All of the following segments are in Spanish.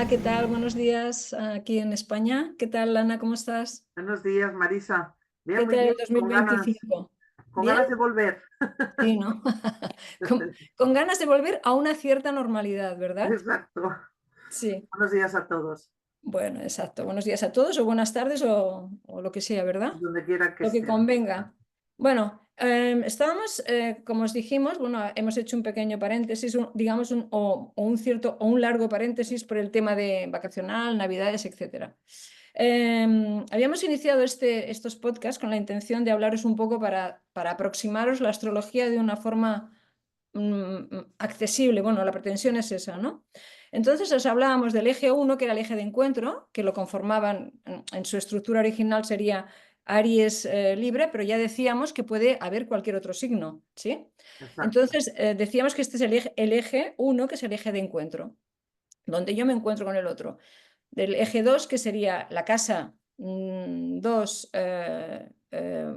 Hola, ¿qué tal? Buenos días aquí en España. ¿Qué tal, Ana? ¿Cómo estás? Buenos días, Marisa. Bien, ¿Qué muy tal bien, el 2025? con ¿Bien? ganas de volver. Sí, ¿no? Con ganas de volver a una cierta normalidad, ¿verdad? Exacto. Sí. Buenos días a todos, Bueno, exacto. Buenos días a todos o buenas tardes o lo que sea, ¿verdad? donde quiera que Lo que estén. convenga. Bueno, estábamos, como os dijimos, bueno, hemos hecho un pequeño paréntesis, digamos, o un cierto o un largo paréntesis por el tema de vacacional, navidades, etcétera. Habíamos iniciado estos podcasts con la intención de hablaros un poco para aproximaros la astrología de una forma accesible. Bueno, la pretensión es esa, ¿no? Entonces os hablábamos del eje 1, que era el eje de encuentro, que lo conformaban en su estructura original sería Aries libre, pero ya decíamos que puede haber cualquier otro signo, ¿sí? Exacto. Entonces decíamos que este es el eje 1, que es el eje de encuentro, donde yo me encuentro con el otro. Del eje 2, que sería la casa 2,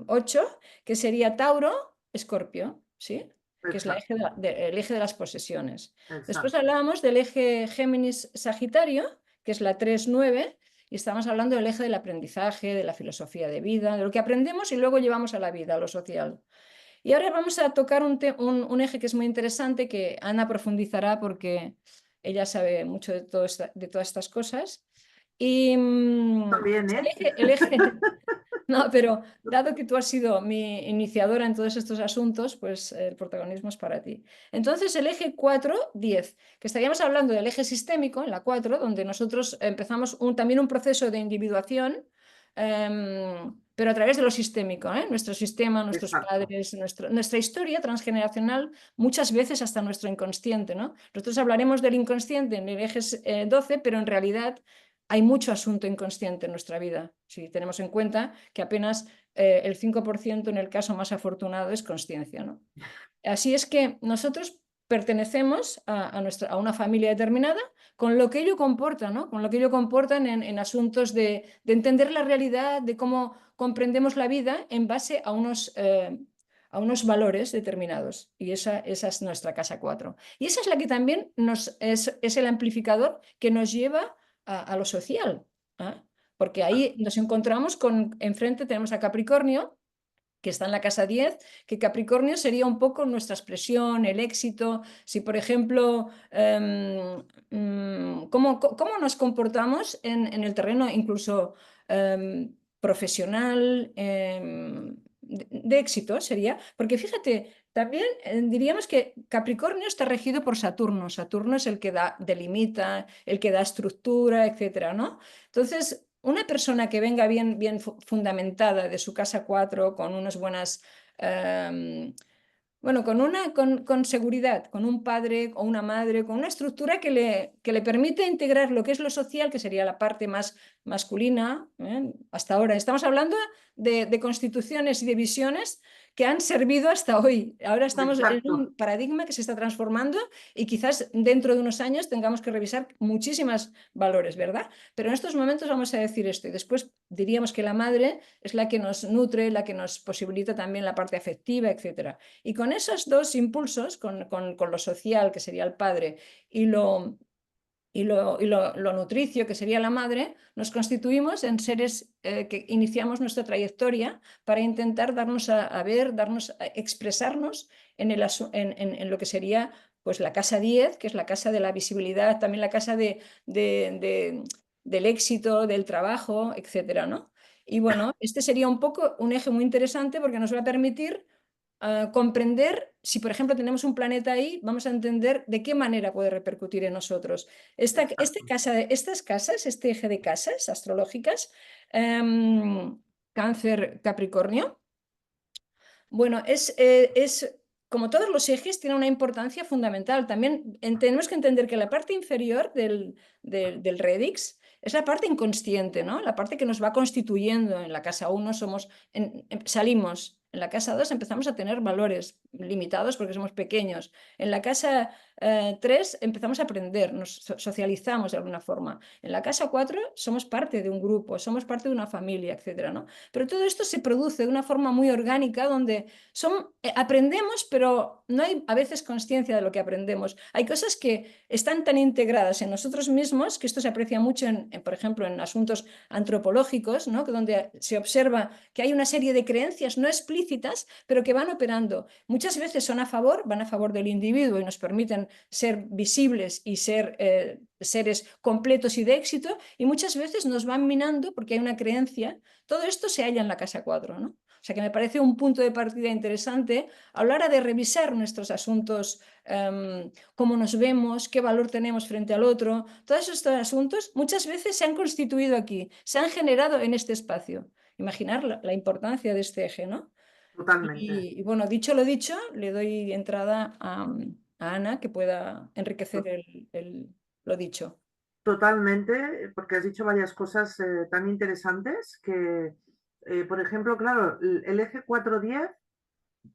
8, que sería Tauro, Escorpio, ¿sí? Que es Exacto. el eje de las posesiones. Después Exacto. hablábamos del eje Géminis-Sagitario, que es la 3-9, y estamos hablando del eje del aprendizaje, de la filosofía de vida, de lo que aprendemos y luego llevamos a la vida, a lo social. Y ahora vamos a tocar un eje que es muy interesante, que Ana profundizará porque ella sabe mucho de todas estas cosas. Y También, ¿eh? no, pero dado que tú has sido mi iniciadora en todos estos asuntos, pues el protagonismo es para ti. Entonces, el eje 4-10, que estaríamos hablando del eje sistémico, en la 4, donde nosotros empezamos también un proceso de individuación, pero a través de lo sistémico, ¿eh? Nuestro sistema, nuestros Exacto. padres, nuestra historia transgeneracional, muchas veces hasta nuestro inconsciente, ¿no? Nosotros hablaremos del inconsciente en el eje 12, pero en realidad hay mucho asunto inconsciente en nuestra vida, si tenemos en cuenta que apenas el 5% en el caso más afortunado es consciencia, ¿no? Así es que nosotros pertenecemos a una familia determinada con lo que ello comporta, ¿no? Con lo que ello comporta en asuntos de entender la realidad, de cómo comprendemos la vida en base a unos valores determinados. Y esa es nuestra casa 4. Y esa es la que también es el amplificador que nos lleva a lo social, ¿eh? Porque ahí nos encontramos enfrente tenemos a Capricornio, que está en la casa 10, que Capricornio sería un poco nuestra expresión, el éxito. Si, por ejemplo, cómo nos comportamos en el terreno incluso profesional, de éxito sería, porque fíjate, también diríamos que Capricornio está regido por Saturno. Saturno es el que delimita, el que da estructura, etcétera, ¿no? Entonces, una persona que venga bien fundamentada de su casa 4 con unas buenas, bueno, con seguridad, con un padre o una madre, con una estructura que le permite integrar lo que es lo social, que sería la parte más masculina, ¿eh? Hasta ahora. Estamos hablando de constituciones y de visiones que han servido hasta hoy. Ahora estamos en Exacto. un paradigma que se está transformando y quizás dentro de unos años tengamos que revisar muchísimos valores, ¿verdad? Pero en estos momentos vamos a decir esto y después diríamos que la madre es la que nos nutre, la que nos posibilita también la parte afectiva, etcétera. Y con esos dos impulsos, con lo social, que sería el padre, y lo nutricio, que sería la madre, nos constituimos en seres que iniciamos nuestra trayectoria para intentar darnos a ver, expresarnos en lo que sería pues, la casa 10, que es la casa de la visibilidad, también la casa del éxito, del trabajo, etcétera, ¿no? Y bueno, este sería un poco un eje muy interesante porque nos va a permitir comprender, si por ejemplo tenemos un planeta ahí, vamos a entender de qué manera puede repercutir en nosotros. Exacto. Estas casas, este eje de casas astrológicas, Cáncer, Capricornio, bueno, como todos los ejes, tiene una importancia fundamental. También tenemos que entender que la parte inferior del Redix es la parte inconsciente, ¿no? La parte que nos va constituyendo. En la casa 1 salimos, en la casa 2 empezamos a tener valores, limitados porque somos pequeños. En la casa 3 empezamos a aprender, nos socializamos de alguna forma. En la casa 4 somos parte de un grupo, somos parte de una familia, etcétera, ¿no? Pero todo esto se produce de una forma muy orgánica donde aprendemos, pero no hay a veces conciencia de lo que aprendemos. Hay cosas que están tan integradas en nosotros mismos que esto se aprecia mucho, por ejemplo, en asuntos antropológicos, ¿no? Que donde se observa que hay una serie de creencias no explícitas, pero que van operando. Muchas veces van a favor del individuo y nos permiten ser visibles y ser seres completos y de éxito, y muchas veces nos van minando porque hay una creencia. Todo esto se halla en la casa 4, ¿no? O sea que me parece un punto de partida interesante a la hora de revisar nuestros asuntos, cómo nos vemos, qué valor tenemos frente al otro. Todos estos asuntos muchas veces se han constituido aquí, se han generado en este espacio. Imaginar la importancia de este eje, ¿no? Totalmente. Y bueno, dicho lo dicho, le doy entrada a Ana que pueda enriquecer lo dicho. Totalmente, porque has dicho varias cosas tan interesantes que, por ejemplo, claro, el eje 410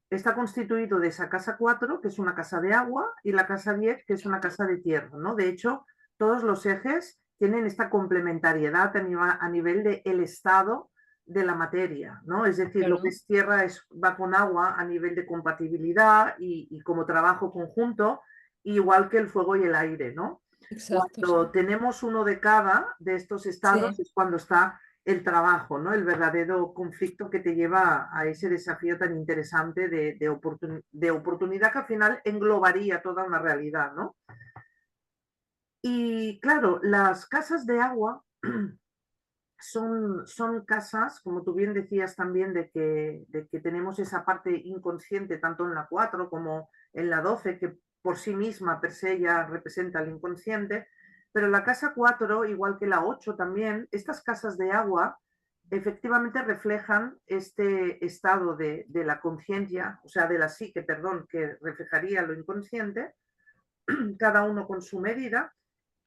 está constituido de esa casa 4, que es una casa de agua, y la casa 10, que es una casa de tierra, ¿no? De hecho, todos los ejes tienen esta complementariedad a nivel del estado de la materia, ¿no? Es decir, lo que Claro, es tierra va con agua a nivel de compatibilidad y como trabajo conjunto, igual que el fuego y el aire, ¿no? exacto, Cuando sí. tenemos uno de cada de estos estados Sí, es cuando está el trabajo, ¿no? El verdadero conflicto que te lleva a ese desafío tan interesante de oportunidad que al final englobaría toda una realidad, ¿no? Y claro, las casas de agua son casas, como tú bien decías también, de que tenemos esa parte inconsciente tanto en la 4 como en la 12, que por sí misma per se ya representa el inconsciente, pero la casa 4, igual que la 8 también, estas casas de agua efectivamente reflejan este estado de la conciencia, o sea, de la psique, perdón, que reflejaría lo inconsciente, cada uno con su medida,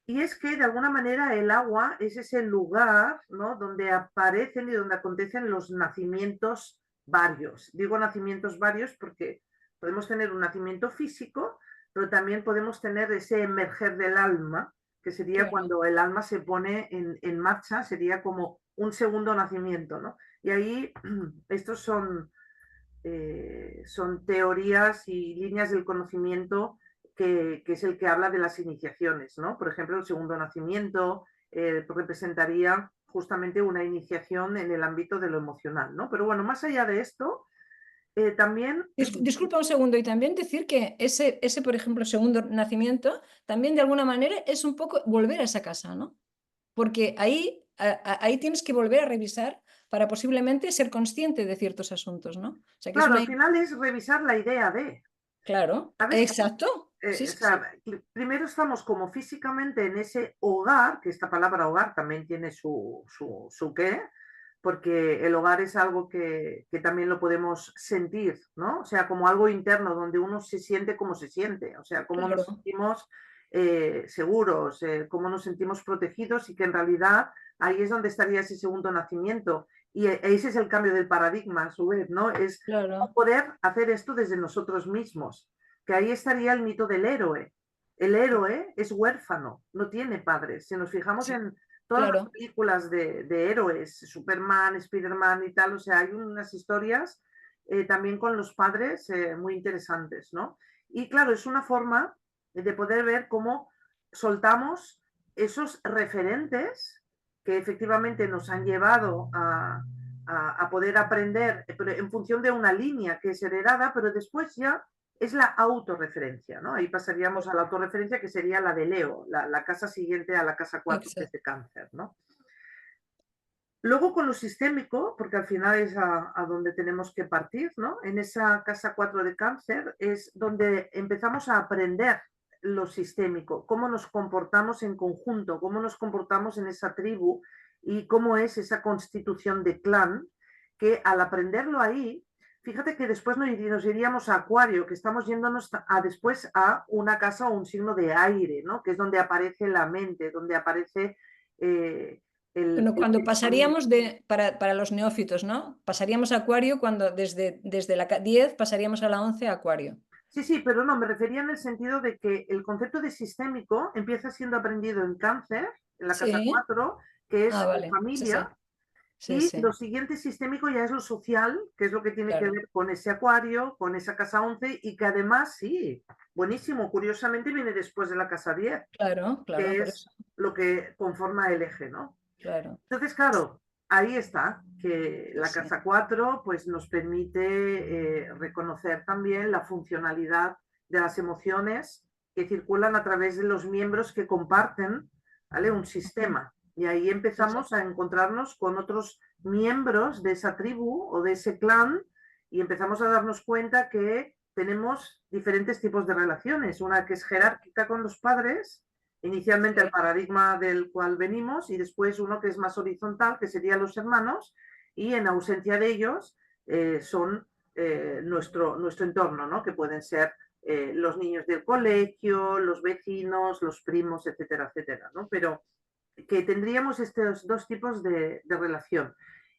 y es que de alguna manera el agua es ese lugar, ¿no? Donde aparecen y donde acontecen los nacimientos varios. Digo nacimientos varios porque podemos tener un nacimiento físico, pero también podemos tener ese emerger del alma, que sería claro. cuando el alma se pone en marcha, sería como un segundo nacimiento, ¿no? Y ahí estos son teorías y líneas del conocimiento que es el que habla de las iniciaciones, ¿no? Por ejemplo, el segundo nacimiento representaría justamente una iniciación en el ámbito de lo emocional, ¿no? Pero bueno, más allá de esto, también... Disculpa un segundo, y también decir que ese, por ejemplo, segundo nacimiento, también de alguna manera es un poco volver a esa casa, ¿no? Porque ahí tienes que volver a revisar para posiblemente ser consciente de ciertos asuntos, ¿no? O sea que es Claro, una... al final es revisar la idea de, Claro, ¿sabes? exacto. Sí, O sí, sí. sea, primero estamos como físicamente en ese hogar, que esta palabra hogar también tiene su qué, porque el hogar es algo que también lo podemos sentir, ¿no? O sea, como algo interno, donde uno se siente como se siente, o sea, cómo nos Claro, sentimos seguros, cómo nos sentimos protegidos y que en realidad ahí es donde estaría ese segundo nacimiento. Y ese es el cambio del paradigma, a su vez, ¿no? Es no claro, poder hacer esto desde nosotros mismos, que ahí estaría el mito del héroe. El héroe es huérfano, no tiene padres. Si nos fijamos sí, en todas las claro. películas de héroes, Superman, Spiderman y tal, o sea, hay unas historias también con los padres muy interesantes, ¿no? Y claro, es una forma de poder ver cómo soltamos esos referentes que efectivamente nos han llevado a poder aprender pero en función de una línea que es heredada, pero después ya es la autorreferencia, ¿no? Ahí pasaríamos a la autorreferencia que sería la de Leo, la casa siguiente a la casa 4 que es Exacto. de cáncer, ¿no? Luego con lo sistémico, porque al final es a donde tenemos que partir, ¿no? En esa casa 4 de cáncer es donde empezamos a aprender lo sistémico, cómo nos comportamos en conjunto, cómo nos comportamos en esa tribu y cómo es esa constitución de clan, que al aprenderlo ahí, fíjate que después nos iríamos a Acuario, que estamos yéndonos después a una casa o un signo de aire, ¿no? Que es donde aparece la mente, donde aparece Bueno, cuando también. pasaríamos para los neófitos, ¿no? Pasaríamos a Acuario cuando desde la 10 pasaríamos a la 11 a Acuario. Sí, sí, pero no, me refería en el sentido de que el concepto de sistémico empieza siendo aprendido en Cáncer, en la casa Sí. 4, que Ah, es vale. Sí, sí. familia, Sí, y lo sí. siguiente sistémico ya es lo social, que es lo que tiene que Claro, ver con ese Acuario, con esa casa 11, y que además, sí, buenísimo, curiosamente viene después de la casa 10, claro, claro, que por es eso. lo que conforma el eje, ¿no? Claro. Entonces, claro, ahí está, que Sí, la sí. casa 4 pues, nos permite reconocer también la funcionalidad de las emociones que circulan a través de los miembros que comparten, ¿vale? Un sistema. Y ahí Sí, sí. empezamos a encontrarnos con otros miembros de esa tribu o de ese clan y empezamos a darnos cuenta que tenemos diferentes tipos de relaciones. Una que es jerárquica con los padres, inicialmente el Sí, paradigma del cual venimos y después uno que es más horizontal, que serían los hermanos, y en ausencia de ellos son nuestro entorno, ¿no? Que pueden ser los niños del colegio, los vecinos, los primos, etcétera, etcétera, ¿no? Pero que tendríamos estos dos tipos de relación.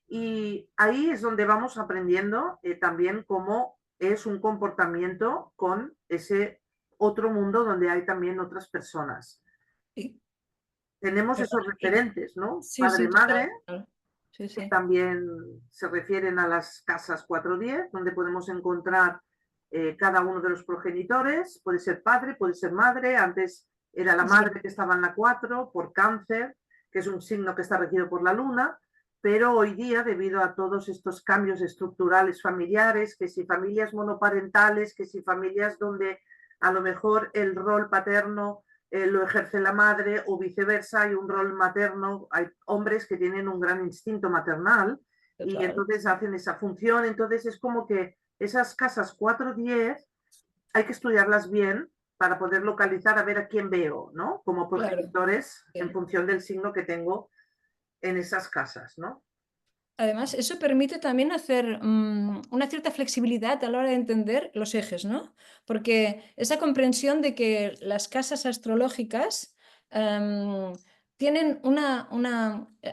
Y ahí es donde vamos aprendiendo también cómo es un comportamiento con ese otro mundo donde hay también otras personas. sí. Tenemos Perdón, esos referentes, ¿no? sí, sí, total, Padre-madre, total. Sí, que sí. también se refieren a las casas 410, donde podemos encontrar cada uno de los progenitores, puede ser padre, puede ser madre, antes era la Sí, madre que estaba en la 4 por cáncer, que es un signo que está regido por la luna, pero hoy día, debido a todos estos cambios estructurales familiares, que si familias monoparentales, que si familias donde a lo mejor el rol paterno lo ejerce la madre o viceversa, hay un rol materno, hay hombres que tienen un gran instinto maternal y total. entonces hacen esa función, entonces es como que esas casas 4-10 hay que estudiarlas bien para poder localizar a ver a quién veo, ¿no? Como Claro. progenitores en Sí. función del signo que tengo en esas casas, ¿no? Además, eso permite también hacer una cierta flexibilidad a la hora de entender los ejes, ¿no? Porque esa comprensión de que las casas astrológicas em, tienen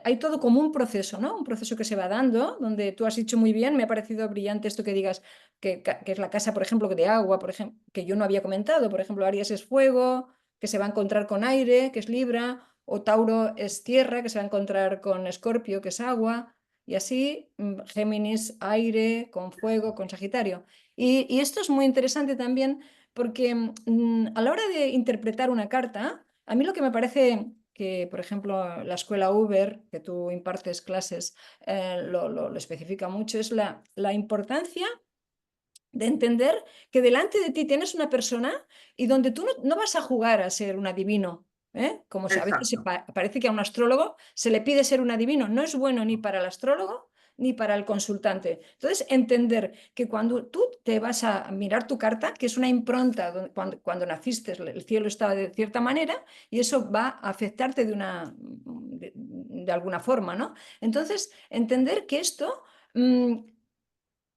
hay todo como un proceso, ¿no? Un proceso que se va dando, donde tú has dicho muy bien, me ha parecido brillante esto que digas, que es la casa, por ejemplo, de agua, por ejemplo, que yo no había comentado. Por ejemplo, Aries es fuego, que se va a encontrar con aire, que es Libra, o Tauro es tierra, que se va a encontrar con Escorpio, que es agua. Y así Géminis, aire, con fuego, con Sagitario. Y esto es muy interesante también porque a la hora de interpretar una carta, a mí lo que me parece que, por ejemplo, la escuela Uber, que tú impartes clases, lo especifica mucho, es la importancia de entender que delante de ti tienes una persona y donde tú no vas a jugar a ser un adivino, ¿eh? Como a veces Exacto, parece que a un astrólogo se le pide ser un adivino. No es bueno ni para el astrólogo ni para el consultante. Entonces, entender que cuando tú te vas a mirar tu carta, que es una impronta, cuando naciste el cielo estaba de cierta manera y eso va a afectarte de alguna forma, ¿no? Entonces, entender que esto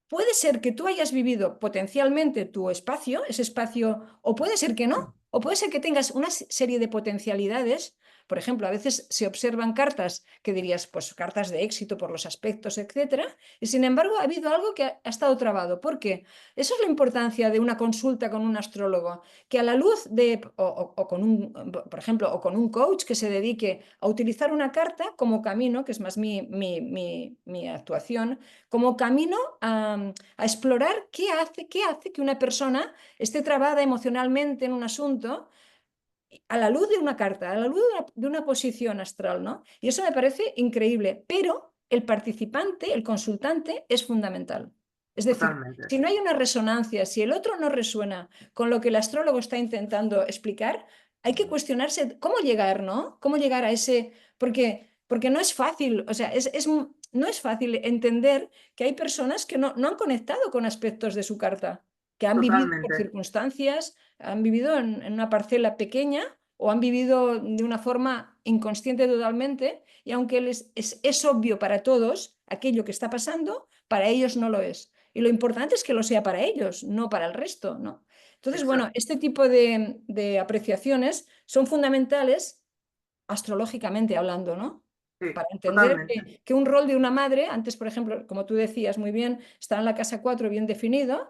puede ser que tú hayas vivido potencialmente tu espacio, ese espacio, o puede ser que no, o puede ser que tengas una serie de potencialidades. Por ejemplo, a veces se observan cartas que dirías, pues cartas de éxito por los aspectos, etcétera, y sin embargo ha habido algo que ha estado trabado. ¿Por qué? Esa es la importancia de una consulta con un astrólogo, que a la luz de, o con un, por ejemplo, o con un coach que se dedique a utilizar una carta como camino, que es más mi actuación, como camino a explorar qué hace que una persona esté trabada emocionalmente en un asunto a la luz de una carta, a la luz de una posición astral, ¿no? Y eso me parece increíble, pero el participante, el consultante, es fundamental. Es decir, totalmente. si no hay una resonancia, si el otro no resuena con lo que el astrólogo está intentando explicar, hay que cuestionarse cómo llegar, ¿no? Cómo llegar a ese... Porque no es fácil, o sea, no es fácil entender que hay personas que no han conectado con aspectos de su carta, que han vivido por Totalmente. circunstancias, han vivido en una parcela pequeña o han vivido de una forma inconsciente totalmente y aunque es obvio para todos aquello que está pasando, para ellos no lo es. Y lo importante es que lo sea para ellos, no para el resto, ¿no? Entonces, bueno, Exacto. este tipo de apreciaciones son fundamentales astrológicamente hablando, ¿no? sí, para entender totalmente. que un rol de una madre, antes, por ejemplo, como tú decías muy bien, está en la casa 4 bien definido,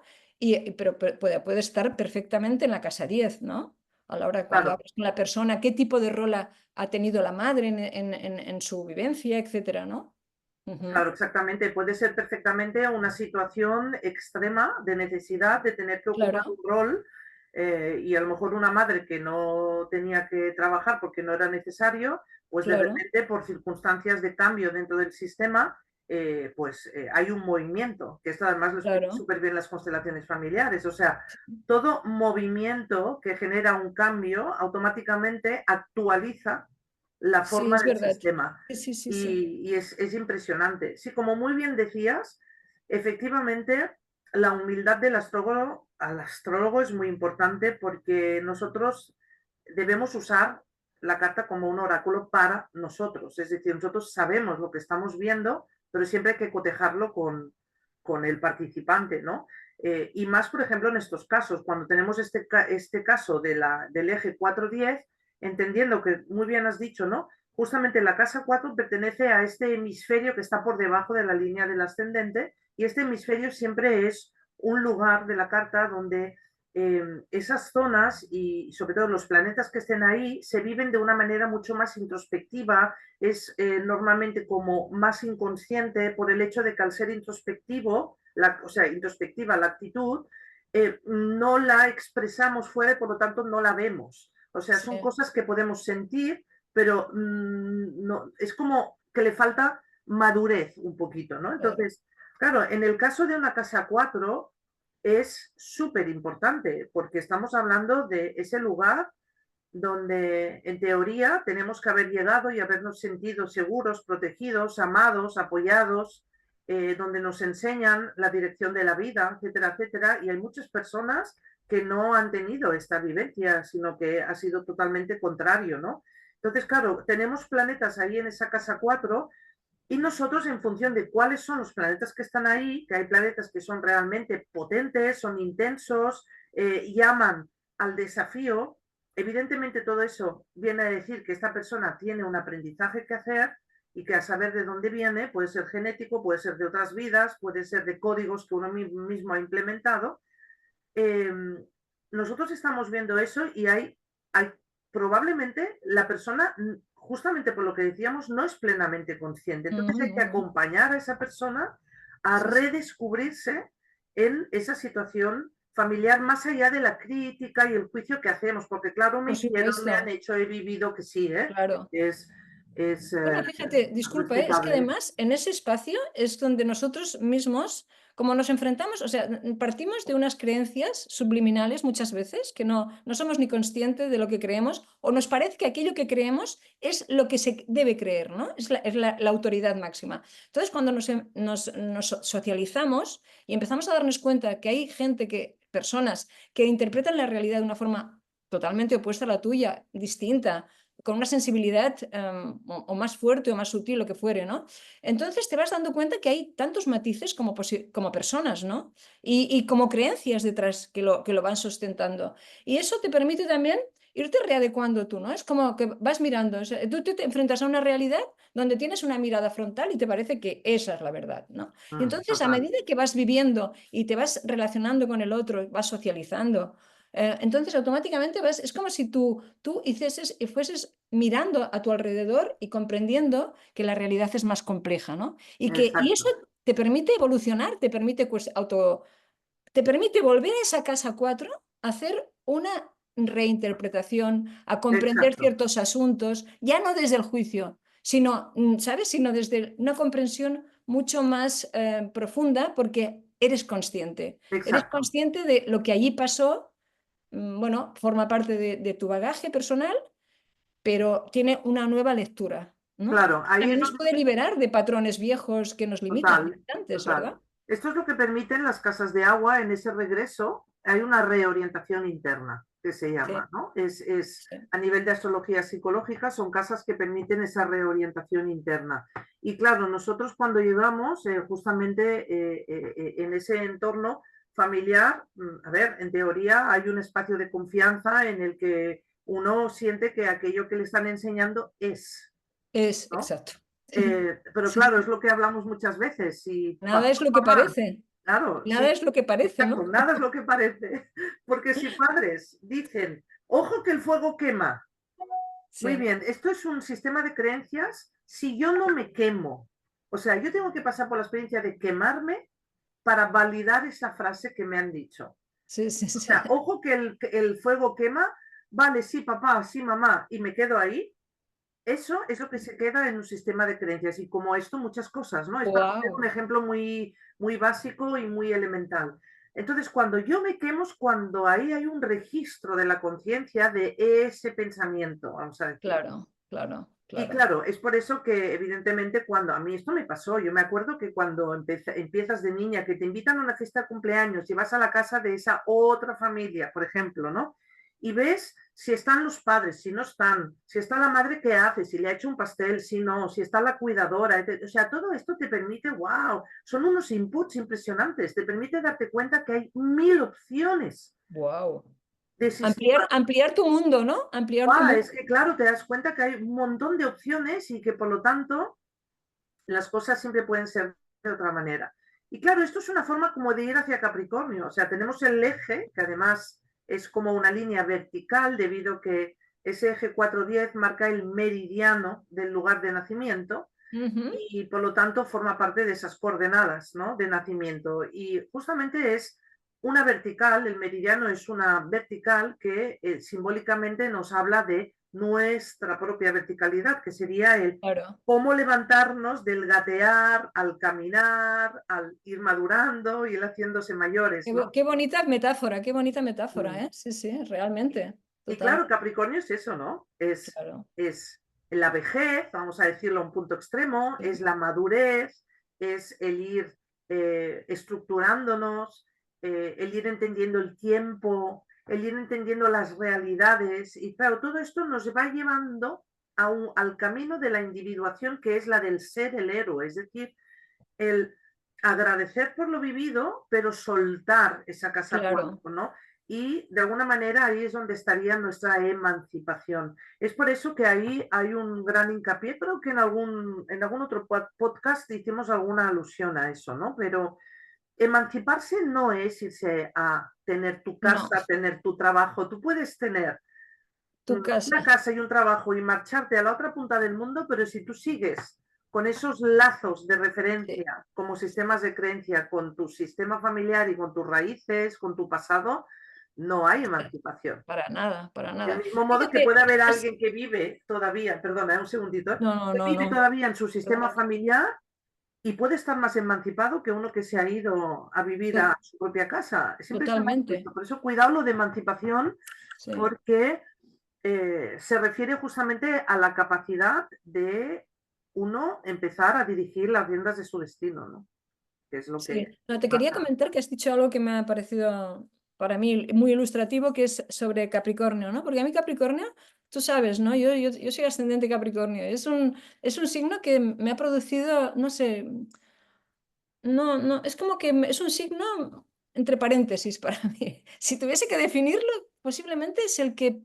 pero puede estar perfectamente en la casa 10, ¿no? A la hora cuando Claro, hablas con la persona, qué tipo de rol ha tenido la madre en su vivencia, etcétera, ¿no? Ujú. claro, exactamente. Puede ser perfectamente una situación extrema de necesidad de tener que ocupar un Claro, rol y a lo mejor una madre que no tenía que trabajar porque no era necesario, pues de claro, repente por circunstancias de cambio dentro del sistema, hay un movimiento, que esto además lo explica claro. súper bien las constelaciones familiares. O sea, todo movimiento que genera un cambio automáticamente actualiza la Sí, forma es del verdad. sistema. Sí, sí, sí, sí. Y es impresionante. Sí, como muy bien decías, efectivamente, la humildad del astrólogo, al astrólogo es muy importante porque nosotros debemos usar la carta como un oráculo para nosotros. Es decir, nosotros sabemos lo que estamos viendo, pero siempre hay que cotejarlo con el participante, ¿no? Y más, por ejemplo, en estos casos, cuando tenemos este caso del eje 4-10, entendiendo que muy bien has dicho, ¿no? Justamente la casa 4 pertenece a este hemisferio que está por debajo de la línea del ascendente y este hemisferio siempre es un lugar de la carta donde esas zonas y sobre todo los planetas que estén ahí se viven de una manera mucho más introspectiva, es normalmente como más inconsciente por el hecho de que al ser introspectivo, o sea, introspectiva la actitud, no la expresamos fuera y por lo tanto no la vemos. O sea, son Sí, cosas que podemos sentir, pero no, es como que le falta madurez un poquito, ¿no? claro. Entonces, claro, en el caso de una casa 4 es súper importante porque estamos hablando de ese lugar donde en teoría tenemos que haber llegado y habernos sentido seguros, protegidos, amados, apoyados, donde nos enseñan la dirección de la vida, etcétera, etcétera. Y hay muchas personas que no han tenido esta vivencia, sino que ha sido totalmente contrario, ¿no? Entonces, claro, tenemos planetas ahí en esa casa 4 y nosotros, en función de cuáles son los planetas que están ahí, que hay planetas que son realmente potentes, son intensos, llaman al desafío, evidentemente todo eso viene a decir que esta persona tiene un aprendizaje que hacer y que a saber de dónde viene, puede ser genético, puede ser de otras vidas, puede ser de códigos que uno mismo ha implementado. Eh, nosotros estamos viendo eso y hay probablemente la persona, justamente por lo que decíamos, no es plenamente consciente. Entonces Ujú, hay que ujú. acompañar a esa persona a Sí, sí. redescubrirse en esa situación familiar más allá de la crítica y el juicio que hacemos, porque claro, me Por hicieron, me han supuesto, hecho, he vivido que sí, ¿eh? claro. Es, es Bueno, fíjate, disculpa, es que respetable. además en ese espacio es donde nosotros mismos, como nos enfrentamos, o sea, partimos de unas creencias subliminales muchas veces, que no somos ni conscientes de lo que creemos, o nos parece que aquello que creemos es lo que se debe creer, ¿no? Es la autoridad máxima. Entonces, cuando nos socializamos y empezamos a darnos cuenta que hay personas que interpretan la realidad de una forma totalmente opuesta a la tuya, distinta, con una sensibilidad o más fuerte o más sutil, lo que fuere, ¿no? Entonces te vas dando cuenta que hay tantos matices como personas, ¿no? Y como creencias detrás que lo van sustentando. Y eso te permite también irte readecuando tú, ¿no? Es como que vas mirando, o sea, tú te enfrentas a una realidad donde tienes una mirada frontal y te parece que esa es la verdad, ¿no? Y entonces, a Total. medida que vas viviendo y te vas relacionando con el otro, vas socializando, entonces automáticamente es como si tú hicieses y fueses mirando a tu alrededor y comprendiendo que la realidad es más compleja, ¿no? Y eso Exacto. te permite evolucionar, te permite volver a esa casa 4 a hacer una reinterpretación, a comprender Exacto. ciertos asuntos, ya no desde el juicio, sino, ¿sabes? Sino desde una comprensión mucho más profunda porque eres Exacto. consciente de lo que allí pasó, bueno, forma parte de tu bagaje personal, pero tiene una nueva lectura, ¿no? Claro, ahí También es nos donde puede liberar de patrones viejos que nos limitan, total, limitantes, total. ¿verdad? Esto es lo que permiten las casas de agua en ese regreso. Hay una reorientación interna que se Sí, llama, ¿no? Es sí. a nivel de astrología psicológica, son casas que permiten esa reorientación interna. Y claro, nosotros cuando llegamos justamente en ese entorno familiar, a ver, en teoría hay un espacio de confianza en el que uno siente que aquello que le están enseñando es, ¿no? Exacto. Pero Sí. claro, es lo que hablamos muchas veces. Si Nada papá, es lo que mamá, parece. claro, Nada sí, es lo que parece, exacto, ¿no? nada es lo que parece. Porque si padres dicen, ojo que el fuego quema, muy Sí, bien, esto es un sistema de creencias. Si yo no me quemo, o sea, yo tengo que pasar por la experiencia de quemarme para validar esa frase que me han dicho. sí, sí, O sí. sea, ojo que el fuego quema, vale, sí, papá, sí, mamá, y me quedo ahí. Eso es lo que se queda en un sistema de creencias y como esto muchas cosas, ¿no? Es para poner un Wow. ejemplo muy básico y muy elemental. Entonces, cuando yo me quemo es cuando ahí hay un registro de la conciencia de ese pensamiento, vamos a decir. Claro, claro, Y claro. claro, es por eso que evidentemente cuando a mí esto me pasó, yo me acuerdo que cuando empiezas de niña, que te invitan a una fiesta de cumpleaños y vas a la casa de esa otra familia, por ejemplo, ¿no? Y ves si están los padres, si no están, si está la madre que hace, si le ha hecho un pastel, si no, si está la cuidadora, o sea, todo esto te permite, wow, son unos inputs impresionantes, te permite darte cuenta que hay 1000 opciones Wow. de sistema. Ampliar tu mundo, ¿no? Ampliar tu Wow, mundo. es que claro, te das cuenta que hay un montón de opciones y que por lo tanto las cosas siempre pueden ser de otra manera. Y claro, esto es una forma como de ir hacia Capricornio. O sea, tenemos el eje, que además es como una línea vertical, debido a que ese eje 410 marca el meridiano del lugar de nacimiento Ujú. y por lo tanto forma parte de esas coordenadas, ¿no? De nacimiento. Y justamente es una vertical, el meridiano es una vertical que simbólicamente nos habla de nuestra propia verticalidad, que sería el Claro. cómo levantarnos del gatear al caminar, al ir madurando y ir haciéndose mayores, ¿no? Qué bonita metáfora, Mm. ¿eh? Sí, sí, realmente. Y Total. claro, Capricornio es eso, ¿no? Claro. Es la vejez, vamos a decirlo a un punto extremo, es Sí. la madurez, es el ir estructurándonos, el ir entendiendo el tiempo, el ir entendiendo las realidades. Y claro, todo esto nos va llevando al camino de la individuación, que es la del ser el héroe, es decir, el agradecer por lo vivido, pero soltar esa casa Claro. cuerpo, ¿no? Y de alguna manera ahí es donde estaría nuestra emancipación. Es por eso que ahí hay un gran hincapié, creo que en algún otro podcast hicimos alguna alusión a eso, ¿no? Pero emanciparse no es irse a tener tu No, casa, tener tu trabajo. Tú puedes tener tu casa. una casa y un trabajo y marcharte a la otra punta del mundo, pero si tú sigues con esos lazos de Sí. referencia como sistemas de creencia con tu sistema familiar y con tus raíces, con tu pasado, no hay emancipación. Para nada, para Del nada. mismo modo que Fíjate, puede haber alguien que vive todavía, perdona, un segundito, no, no, que no, vive no. todavía en su sistema familiar y puede estar más emancipado que uno que se ha ido a vivir To- a su propia casa. Es impresionante Totalmente. esto. Por eso cuidado lo de emancipación, Sí. porque se refiere justamente a la capacidad de uno empezar a dirigir las riendas de su destino, ¿no? Que es lo Sí, que no, te quería pasa. comentar que has dicho algo que me ha parecido para mí muy ilustrativo, que es sobre Capricornio, ¿no? Porque a mí Capricornio, tú sabes, ¿no? Yo soy ascendente Capricornio. Es un signo que me ha producido, no sé, no, no, es como que es un signo entre paréntesis para mí. Si tuviese que definirlo, posiblemente es el que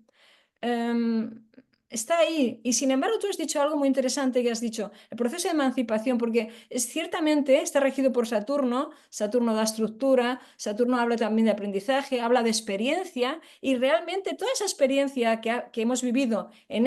em, está ahí. Y sin embargo, tú has dicho algo muy interesante que has dicho, el proceso de emancipación, porque es ciertamente está regido por Saturno, Saturno da estructura, Saturno habla también de aprendizaje, habla de experiencia, y realmente toda esa experiencia que hemos vivido en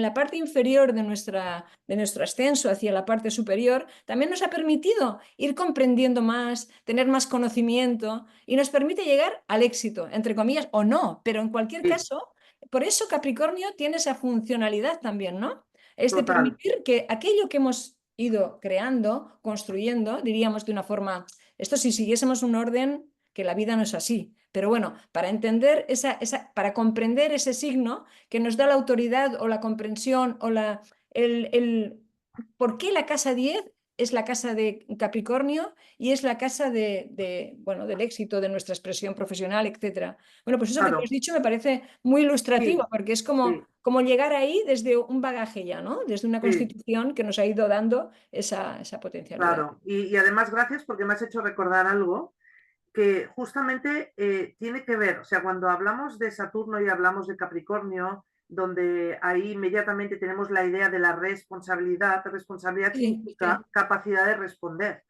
la parte inferior de nuestro ascenso hacia la parte superior, también nos ha permitido ir comprendiendo más, tener más conocimiento y nos permite llegar al éxito, entre comillas, o no, pero en cualquier Sí, caso, por eso Capricornio tiene esa funcionalidad también, ¿no? Es de total, permitir que aquello que hemos ido creando, construyendo, diríamos de una forma, esto si siguiésemos un orden, que la vida no es así. Pero bueno, para entender para comprender ese signo que nos da la autoridad o la comprensión o el por qué la casa 10 es la casa de Capricornio y es la casa bueno, del éxito, de nuestra expresión profesional, etcétera. Bueno, pues eso que tú has claro, dicho me parece muy ilustrativo, sí, porque es sí, como llegar ahí desde un bagaje ya, ¿no? Desde una sí, constitución que nos ha ido dando esa potencialidad. claro. Y además gracias porque me has hecho recordar algo que justamente tiene que ver, o sea, cuando hablamos de Saturno y hablamos de Capricornio donde ahí inmediatamente tenemos la idea de la responsabilidad. Responsabilidad Sí, sí, significa capacidad de responder.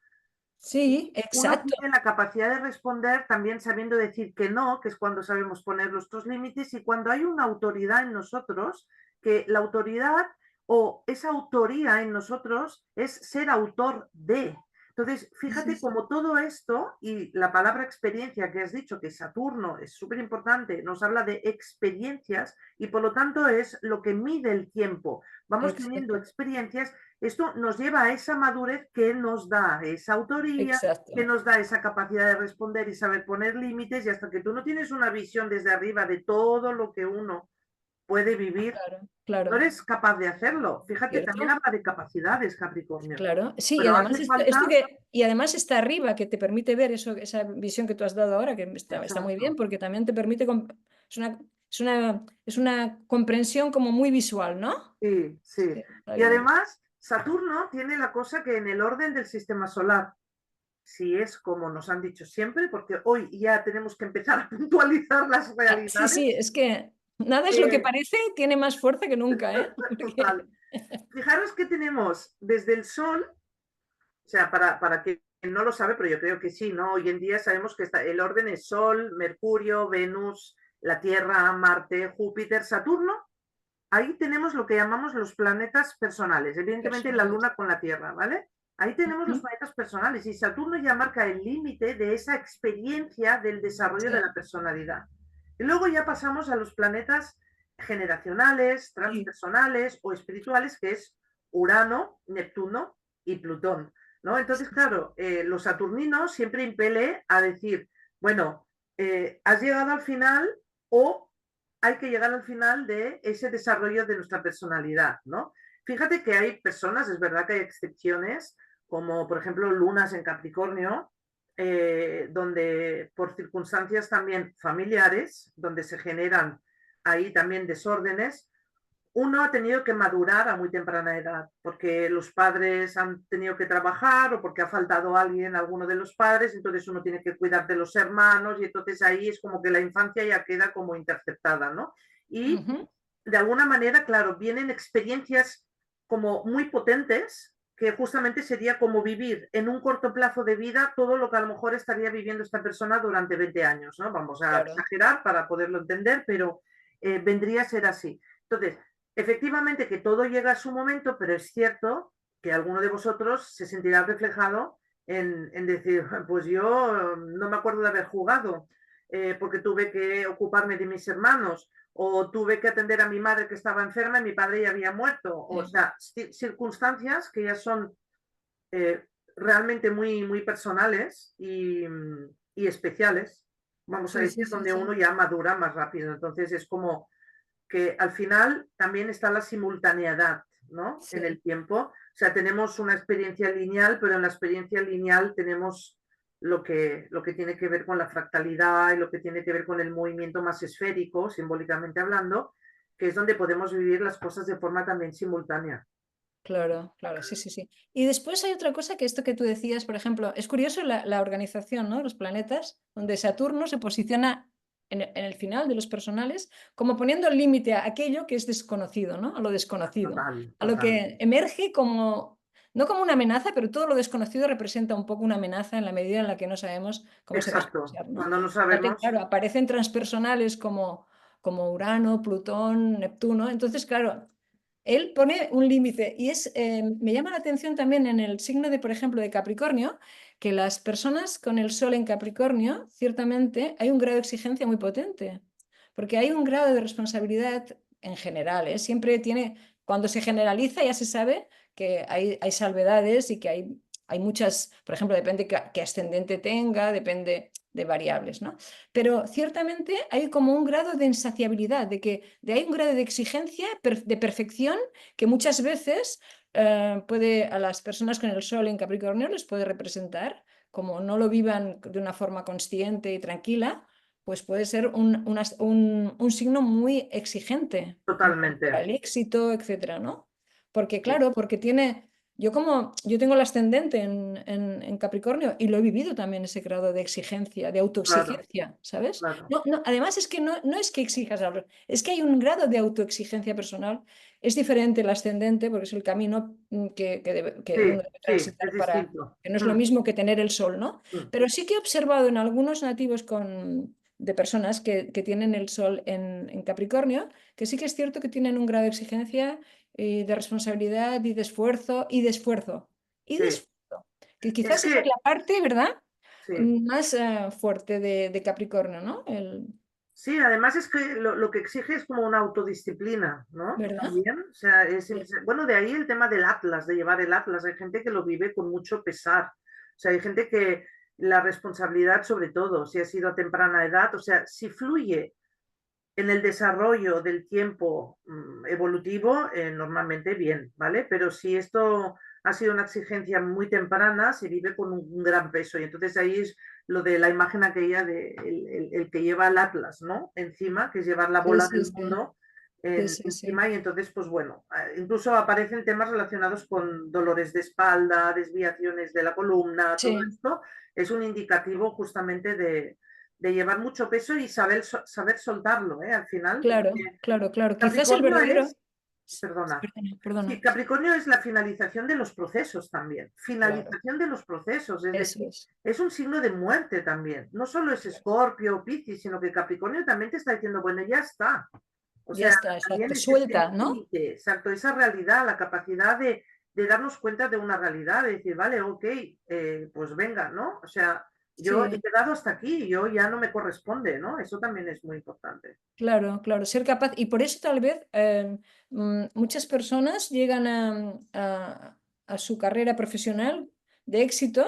sí, Uno exacto, tiene la capacidad de responder también sabiendo decir que no, que es cuando sabemos poner nuestros límites, y cuando hay una autoridad en nosotros, que la autoridad o esa autoría en nosotros es ser autor de. Entonces, sí, sí, fíjate sí, cómo todo esto y la palabra experiencia que has dicho, que Saturno es súper importante, nos habla de experiencias y por lo tanto es lo que mide el tiempo. Vamos teniendo exacto, experiencias, esto nos lleva a esa madurez que nos da esa autoría, que exacto, nos da esa capacidad de responder y saber poner límites, y hasta que tú no tienes una visión desde arriba de todo lo que uno puede vivir, claro, no claro, eres capaz de hacerlo. Fíjate, también ¿cierto? habla de capacidades, Capricornio, Claro, sí, y pero además hace esto falta, y además está arriba, que te permite ver eso, esa visión que tú has dado ahora, que está muy bien, exacto, porque también te permite, es una comprensión como muy visual, ¿no? sí, Sí, sí. está Y bien. además, Saturno tiene la cosa que en el orden del sistema solar, si es como nos han dicho siempre, porque hoy ya tenemos que empezar a puntualizar las Ah, sí, realidades, sí, es que nada es lo que eh, parece, tiene más fuerza que nunca, ¿eh? total. Porque- Fijaros que tenemos desde el Sol, o sea, para quien no lo sabe, pero yo creo que sí, ¿no? Hoy en día sabemos que el orden es Sol, Mercurio, Venus, la Tierra, Marte, Júpiter, Saturno. Ahí tenemos lo que llamamos los planetas personales, evidentemente la Personales. Luna con la Tierra, ¿vale? Ahí tenemos los Ujú. planetas personales y Saturno ya marca el límite de esa experiencia del desarrollo de Sí, la personalidad. Y luego ya pasamos a los planetas generacionales, sí, transpersonales o espirituales, que es Urano, Neptuno y Plutón, ¿no? sí, Entonces, sí. claro, los saturninos siempre impele a decir, bueno, has llegado al final o hay que llegar al final de ese desarrollo de nuestra personalidad, ¿no? Fíjate que hay personas, es verdad que hay excepciones, como por ejemplo lunas en Capricornio, donde por circunstancias también familiares, donde se generan ahí también desórdenes, uno ha tenido que madurar a muy temprana edad, porque los padres han tenido que trabajar o porque ha faltado alguien, alguno de los padres, entonces uno tiene que cuidar de los hermanos y entonces ahí es como que la infancia ya queda como interceptada, ¿no? Y Ujú. de alguna manera, claro, vienen experiencias como muy potentes que justamente sería como vivir en un corto plazo de vida todo lo que a lo mejor estaría viviendo esta persona durante 20 años, ¿no? Vamos a Claro, exagerar para poderlo entender, pero vendría a ser así. Entonces, efectivamente que todo llega a su momento, pero es cierto que alguno de vosotros se sentirá reflejado en decir, pues yo no me acuerdo de haber jugado porque tuve que ocuparme de mis hermanos o tuve que atender a mi madre que estaba enferma y mi padre ya había muerto. O sí, sea, circunstancias que ya son eh, realmente muy, muy personales y especiales, vamos a sí, sí, decir, sí, donde sí. uno ya madura más rápido. Entonces es como que al final también está la simultaneidad, ¿no? En Sí. el tiempo. O sea, tenemos una experiencia lineal, pero en la experiencia lineal tenemos lo que tiene que ver con la fractalidad y lo que tiene que ver con el movimiento más esférico, simbólicamente hablando, que es donde podemos vivir las cosas de forma también simultánea. Claro, claro, sí, sí, sí. Y después hay otra cosa que esto que tú decías, por ejemplo, es curioso la organización, ¿no? Los planetas, donde Saturno se posiciona en el final de los personales, como poniendo el límite a aquello que es desconocido, ¿no? A lo desconocido, Total, a lo total. que emerge como, no como una amenaza, pero todo lo desconocido representa un poco una amenaza en la medida en la que no sabemos cómo se va a Exacto. expresar, ¿no? Cuando no Fíjate, sabemos, claro, aparecen transpersonales como Urano, Plutón, Neptuno, entonces, claro. Él pone un límite y me llama la atención también en el signo de, por ejemplo, de Capricornio, que las personas con el Sol en Capricornio, ciertamente hay un grado de exigencia muy potente, porque hay un grado de responsabilidad en general, ¿eh? Siempre tiene, cuando se generaliza ya se sabe que hay salvedades y que hay muchas, por ejemplo, depende qué ascendente tenga, depende de variables, ¿no? Pero ciertamente hay como un grado de insaciabilidad, hay un grado de exigencia, de perfección, que muchas veces a las personas con el Sol en Capricornio les puede representar, como no lo vivan de una forma consciente y tranquila, pues puede ser un signo muy exigente en cuanto totalmente. al éxito, etcétera, ¿no? Porque, claro, porque tiene yo tengo el ascendente en Capricornio y lo he vivido también ese grado de exigencia, de Claro, autoexigencia, ¿sabes? claro. No, no, además es que no es que exijas algo, es que hay un grado de autoexigencia personal. Es diferente el ascendente porque es el camino que Sí, uno debe sí, es transitar para, distinto. que no es lo mismo que tener el sol, ¿no? Mm, Pero sí que he observado en algunos nativos de personas que tienen el sol en Capricornio, que sí que es cierto que tienen un grado de exigencia de responsabilidad y de esfuerzo y de esfuerzo y de sí. esfuerzo, que Es quizás esa es que, la parte, ¿verdad? sí. Más fuerte de Capricornio, ¿no? Sí, además es que lo que exige es como una autodisciplina, ¿no? ¿Verdad? También, o sea, Sí. bueno, de ahí el tema del Atlas, de llevar el Atlas. Hay gente que lo vive con mucho pesar. O sea, hay gente que la responsabilidad, sobre todo, si ha sido a temprana edad, o sea, si fluye en el desarrollo del tiempo evolutivo, normalmente bien, ¿vale? Pero si esto ha sido una exigencia muy temprana, se vive con un gran peso. Y entonces ahí es lo de la imagen aquella de el que lleva el Atlas, ¿no? Encima, que es llevar la Sí, bola sí, del sí, mundo sí, sí, sí. encima. Y entonces, pues bueno, incluso aparecen temas relacionados con dolores de espalda, desviaciones de la columna, todo Sí, esto es un indicativo justamente de llevar mucho peso y saber soltarlo, ¿eh? Al final, claro, porque claro, claro. Quizás el Capricornio verdadero... es, perdona, Perdona, sí, perdona. Capricornio es la finalización de los procesos también, Claro, finalización de los procesos, es eso decir, es. es un signo de muerte también. No solo es Escorpio o Piscis, sino que Capricornio también te está diciendo, bueno, ya está. O Ya sea, está, también exacto. es ese Suelta, ¿no? límite, exacto, esa realidad, la capacidad de darnos cuenta de una realidad, de decir, vale, ok, pues venga, ¿no? O sea, yo he Sí. quedado hasta aquí, yo ya no me corresponde, ¿no? Eso también es muy importante. Claro, claro, ser capaz. Y por eso tal vez muchas personas llegan a su carrera profesional de éxito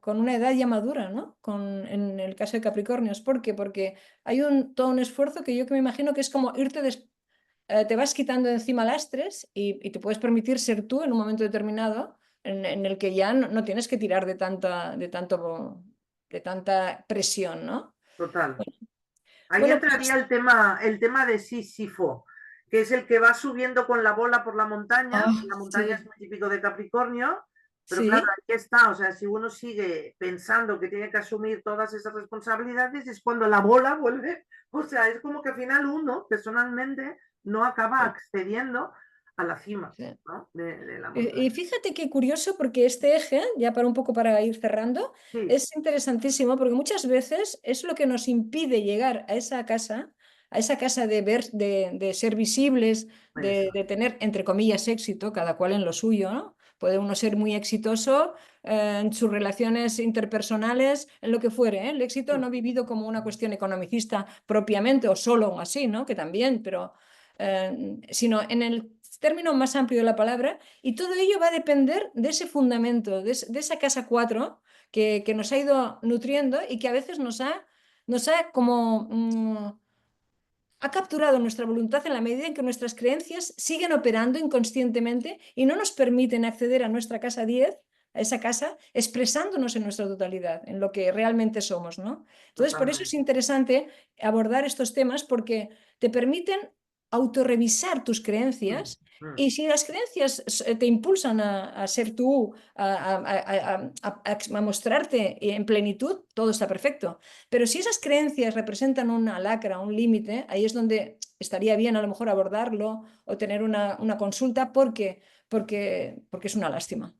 con una edad ya madura, ¿no? En el caso de Capricornios. ¿Por qué? Porque hay todo un esfuerzo que me imagino que es como te vas quitando de encima lastres y te puedes permitir ser tú en un momento determinado en el que ya no tienes que tirar de tanta presión, ¿no? Total. Ahí Bueno, entraría pues el tema de Sísifo, que es el que va subiendo con la bola por la montaña. La montaña es sí. muy típico de Capricornio, pero claro, Sí, ahí está. O sea, si uno sigue pensando que tiene que asumir todas esas responsabilidades, es cuando la bola vuelve. O sea, es como que al final uno, personalmente, no acaba sí, accediendo a la cima, sí. ¿no? De la Y montaña. fíjate qué curioso, porque este eje, ya para un poco para ir cerrando, Sí, es interesantísimo porque muchas veces es lo que nos impide llegar a esa casa de ver, de ser visibles, eso, de tener, entre comillas, éxito, cada cual en lo suyo, ¿no? Puede uno ser muy exitoso en sus relaciones interpersonales, en lo que fuere, ¿eh? El éxito no vivido como una cuestión economicista propiamente o solo así, ¿no? Que también, pero sino en el término más amplio de la palabra, y todo ello va a depender de ese fundamento, de esa casa 4 que nos ha ido nutriendo y que a veces nos ha como ha capturado nuestra voluntad en la medida en que nuestras creencias siguen operando inconscientemente y no nos permiten acceder a nuestra casa 10, a esa casa, expresándonos en nuestra totalidad, en lo que realmente somos, ¿no? Entonces, por eso es totalmente. interesante abordar estos temas porque te permiten autorrevisar tus Mm, creencias mm, y si las creencias te impulsan a ser tú, a mostrarte en plenitud, todo está perfecto. Pero si esas creencias representan una lacra, un límite, ahí es donde estaría bien a lo mejor abordarlo o tener una consulta porque es una lástima,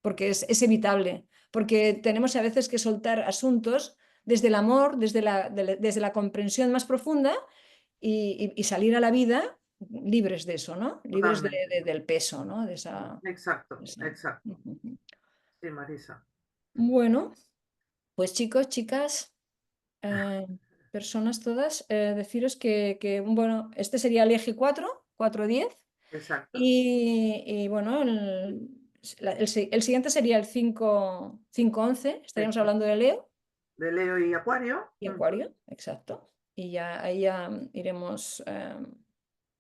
porque es evitable, porque tenemos a veces que soltar asuntos desde el amor, desde la comprensión más profunda y salir a la vida libres de eso, ¿no? Libres totalmente. del peso, ¿no? Exacto, esa- exacto. Sí, Marisa. Bueno, pues chicos, chicas. eh, personas todas, deciros bueno, este sería el eje 4, 4-10, Exacto. y bueno, el siguiente sería el 5-11, estaríamos Eso. hablando de Leo De Leo y Acuario. y Acuario, exacto, y ya ahí ya iremos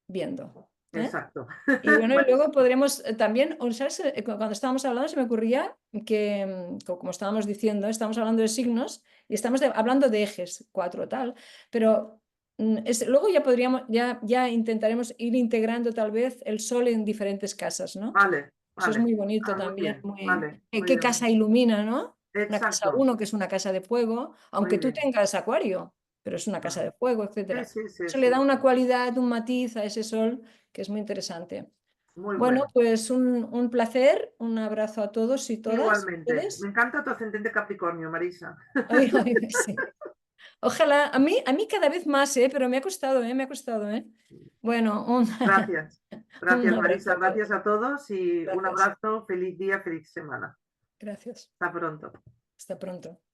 viendo. ¿Eh? Exacto. Y bueno, y Bueno, luego podremos también, ¿sabes? Cuando estábamos hablando se me ocurría que, como estábamos diciendo, estamos hablando de signos y estamos hablando de ejes, 4 tal, pero luego ya podríamos, ya intentaremos ir integrando tal vez el sol en diferentes casas, ¿no? vale, Eso es vale. muy bonito Muy también. bien, vale, muy ¿Qué bien. casa ilumina, no? Una casa Exacto, 1, que es una casa de fuego, muy aunque tú bien. tengas acuario, pero es una casa Ah, de fuego, sí, etcétera. sí, sí, Eso le sí, da una sí. cualidad, un matiz a ese sol que es muy interesante. Muy Bueno, bueno. pues un placer, un abrazo a todos y todas Igualmente. Me ustedes. encanta tu ascendente Capricornio, Marisa. Ay, ay, sí. Ojalá, a mí cada vez más, pero me ha costado, me ha costado, ¿eh? Bueno, Gracias. un Gracias, abrazo Marisa. a todos. Gracias a todos y un Gracias, abrazo. Feliz día, feliz semana. gracias. Hasta pronto. Hasta pronto.